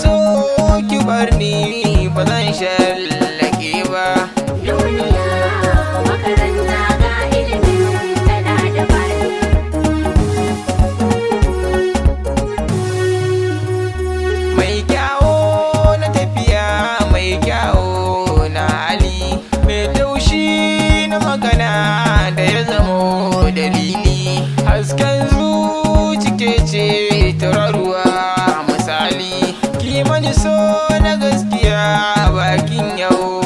so ki bar ni ba zan shallake ba. Duniya makaranta ga ilimin tana da bani. Mai kyawo na tafiya, mai kyawo na hali, mai taushi na magana da ya zamo dalili. Hasken zuci ke ce tauraruwa misali, ki mani so na gaskiya bakin yau